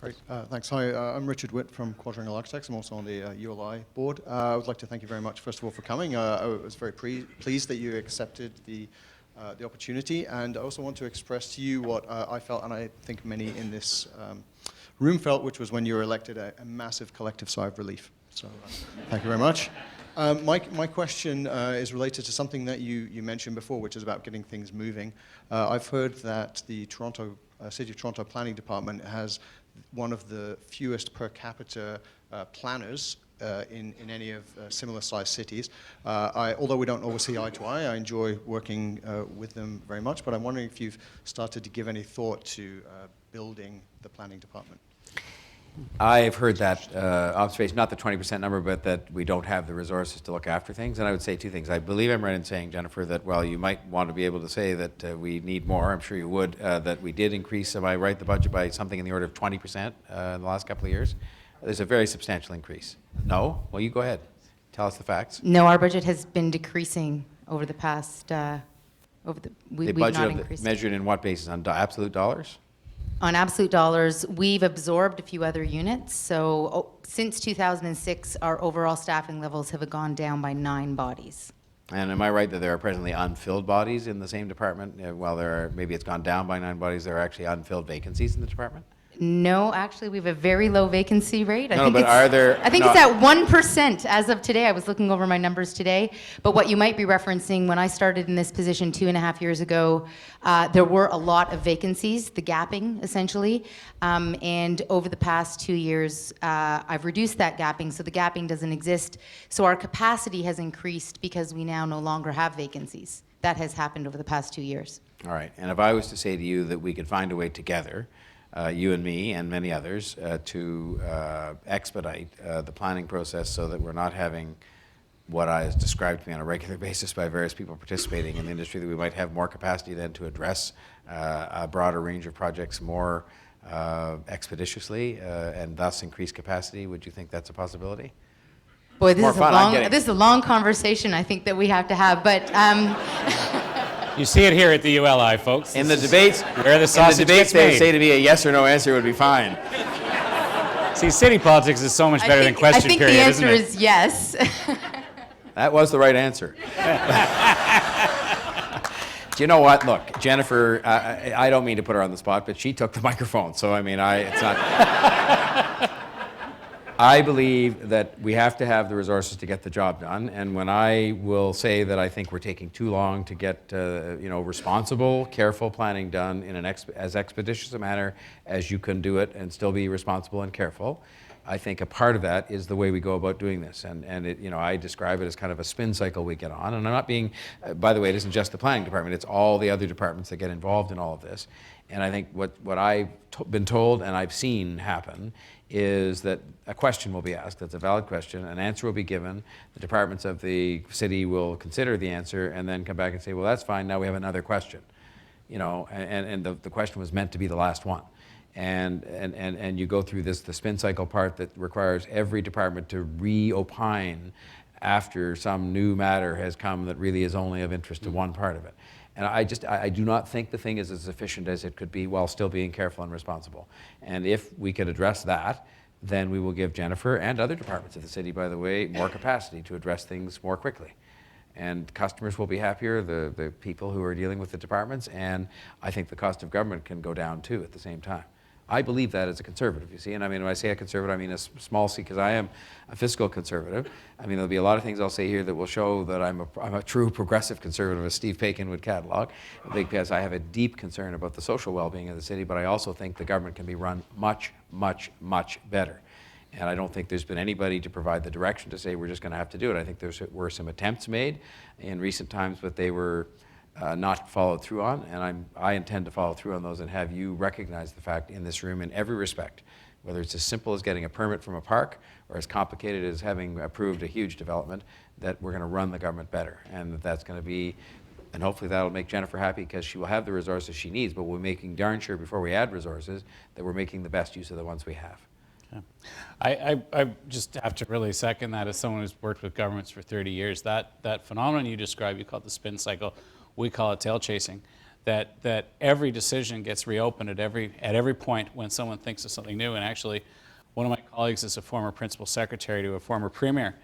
Great. Thanks. Hi, I'm Richard Witt from Quadrangle Architects. I'm also on the ULI board. I would like to thank you very much, first of all, for coming. I was very pleased that you accepted the opportunity, and I also want to express to you what I felt, and I think many in this room felt, which was when you were elected, a massive collective sigh of relief. So thank you very much. My question is related to something that you mentioned before, which is about getting things moving. I've heard that the City of Toronto Planning Department has one of the fewest per capita planners in any of similar-sized cities. Although we don't always see eye to eye, I enjoy working with them very much, but I'm wondering if you've started to give any thought to building the planning department. I've heard that observation, not the 20% number, but that we don't have the resources to look after things. And I would say two things. I believe I'm right in saying, Jennifer, that while you might want to be able to say that we need more, I'm sure you would, that we did increase, am I right, the budget by something in the order of 20% in the last couple of years. There's a very substantial increase. No? Well, you go ahead. Tell us the facts. No, our budget has been decreasing over the past, we've not increased. Measured in what basis? On absolute dollars? On absolute dollars, we've absorbed a few other units. So since 2006, our overall staffing levels have gone down by 9 bodies. And am I right that there are presently unfilled bodies in the same department? While there are, maybe it's gone down by 9 bodies, there are actually unfilled vacancies in the department? No, actually, we have a very low vacancy rate. I think it's at 1% as of today. I was looking over my numbers today. But what you might be referencing, when I started in this position 2.5 years ago, there were a lot of vacancies, the gapping, essentially. And over the past 2 years, I've reduced that gapping, so the gapping doesn't exist. So our capacity has increased because we now no longer have vacancies. That has happened over the past 2 years. All right. And if I was to say to you that we could find a way together, you and me and many others, to expedite the planning process so that we're not having what is described to me on a regular basis by various people participating in the industry, that we might have more capacity then to address a broader range of projects more expeditiously and thus increase capacity. Would you think that's a possibility? Boy, this is a long conversation I think that we have to have, but you see it here at the ULI, folks. In the debates, where the sausage gets they made. say to me a yes or no answer would be fine. See, city politics is so much better than question period, isn't it? I think the answer is yes. That was the right answer. Do you know what? Look, Jennifer, I don't mean to put her on the spot, but she took the microphone. So, I mean, it's not... I believe that we have to have the resources to get the job done, and when I will say that I think we're taking too long to get responsible, careful planning done in as expeditious a manner as you can do it and still be responsible and careful, I think a part of that is the way we go about doing this, and it, I describe it as kind of a spin cycle we get on, and I'm not being, by the way, it isn't just the planning department, it's all the other departments that get involved in all of this, and I think what I've been told and I've seen happen is that a question will be asked, that's a valid question, an answer will be given, the departments of the city will consider the answer and then come back and say, well, that's fine, now we have another question. And the question was meant to be the last one. And you go through the spin cycle part that requires every department to re-opine after some new matter has come that really is only of interest to one part of it. And I do not think the thing is as efficient as it could be while still being careful and responsible. And if we could address that, then we will give Jennifer and other departments of the city, by the way, more capacity to address things more quickly. And customers will be happier, the people who are dealing with the departments, and I think the cost of government can go down too at the same time. I believe that as a conservative, you see, and I mean, when I say a conservative, I mean a small c, because I am a fiscal conservative. I mean, there'll be a lot of things I'll say here that will show that I'm a true progressive conservative, as Steve Paikin would catalog, because I have a deep concern about the social well-being of the city, but I also think the government can be run much, much, much better. And I don't think there's been anybody to provide the direction to say we're just going to have to do it. I think there were some attempts made in recent times, but they were not followed through on, and I intend to follow through on those and have you recognize the fact in this room in every respect, whether it's as simple as getting a permit from a park or as complicated as having approved a huge development, that we're going to run the government better, and that's going to be, and hopefully that'll make Jennifer happy because she will have the resources she needs, but we're making darn sure before we add resources that we're making the best use of the ones we have. Yeah. I just have to really second that as someone who's worked with governments for 30 years. That phenomenon you described, you call it the spin cycle, we call it tail chasing. that every decision gets reopened at every point when someone thinks of something new. And actually, one of my colleagues is a former principal secretary to a former premier,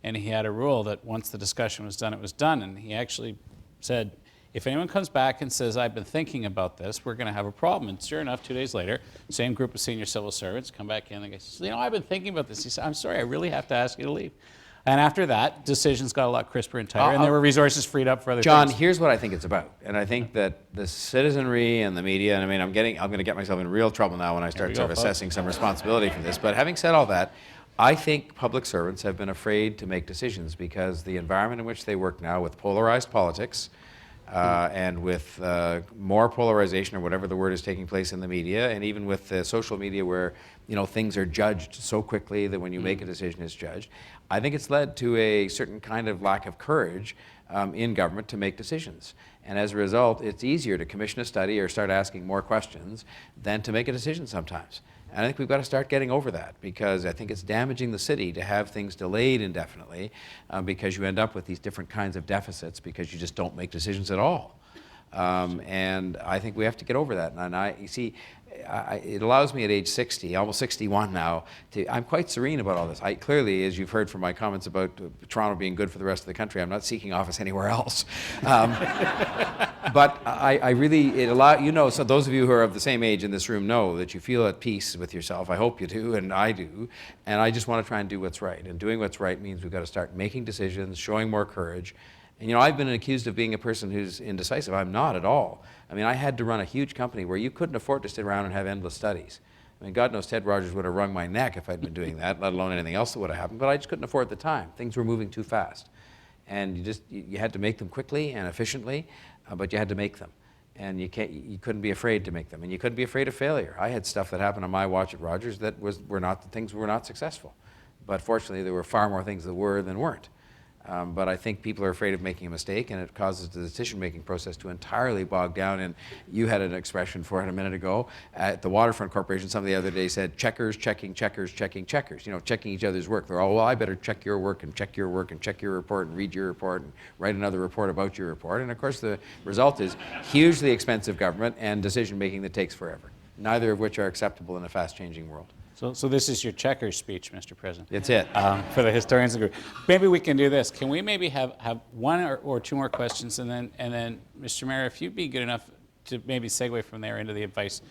and he had a rule that once the discussion was done, it was done. And he actually said, if anyone comes back and says, I've been thinking about this, we're going to have a problem. And sure enough, 2 days later, same group of senior civil servants come back in and they say, I've been thinking about this. He said, I'm sorry, I really have to ask you to leave. And after that, decisions got a lot crisper and tighter, and there were resources freed up for other John, things. here's what I think it's about. And I think that the citizenry and the media, and I mean, I'm going to get myself in real trouble now when I start sort of assessing some responsibility for this. But having said all that, I think public servants have been afraid to make decisions because the environment in which they work now with polarized politics, and with more polarization or whatever the word is taking place in the media, and even with social media where things are judged so quickly that when you make a decision it's judged, I think it's led to a certain kind of lack of courage in government to make decisions. And as a result, it's easier to commission a study or start asking more questions than to make a decision sometimes. And I think we've got to start getting over that because I think it's damaging the city to have things delayed indefinitely because you end up with these different kinds of deficits because you just don't make decisions at all. And I think we have to get over that. And you see, it allows me at age 60, almost 61 now, I'm quite serene about all this. Clearly, as you've heard from my comments about Toronto being good for the rest of the country, I'm not seeking office anywhere else. But I really, so those of you who are of the same age in this room know that you feel at peace with yourself. I hope you do, and I do. And I just want to try and do what's right. And doing what's right means we've got to start making decisions, showing more courage. And I've been accused of being a person who's indecisive. I'm not at all. I mean, I had to run a huge company where you couldn't afford to sit around and have endless studies. I mean, God knows Ted Rogers would have wrung my neck if I'd been doing that, let alone anything else that would have happened, but I just couldn't afford the time. Things were moving too fast. And you had to make them quickly and efficiently, but you had to make them. And you couldn't be afraid to make them. And you couldn't be afraid of failure. I had stuff that happened on my watch at Rogers that were not successful. But fortunately, there were far more things that were than weren't. But I think people are afraid of making a mistake, and it causes the decision-making process to entirely bog down. And you had an expression for it a minute ago. At the Waterfront Corporation, somebody the other day said, checkers, checking, checkers, checking, checkers. Checking each other's work. They're all, well, I better check your work and check your work and check your report and read your report and write another report about your report. And of course, the result is hugely expensive government and decision-making that takes forever, neither of which are acceptable in a fast-changing world. So this is your checkers speech, Mr. President. It's it. For the historians group. Maybe we can do this. Can we maybe have one or two more questions, and then Mr. Mayor, if you'd be good enough to maybe segue from there into the advice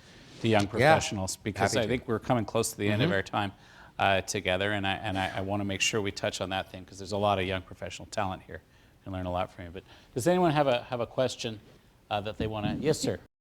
to young professionals, because I think we're coming close to the end of our time together, and I want to make sure we touch on that thing because there's a lot of young professional talent here and learn a lot from you. But does anyone have a question that they want to? Yes, sir.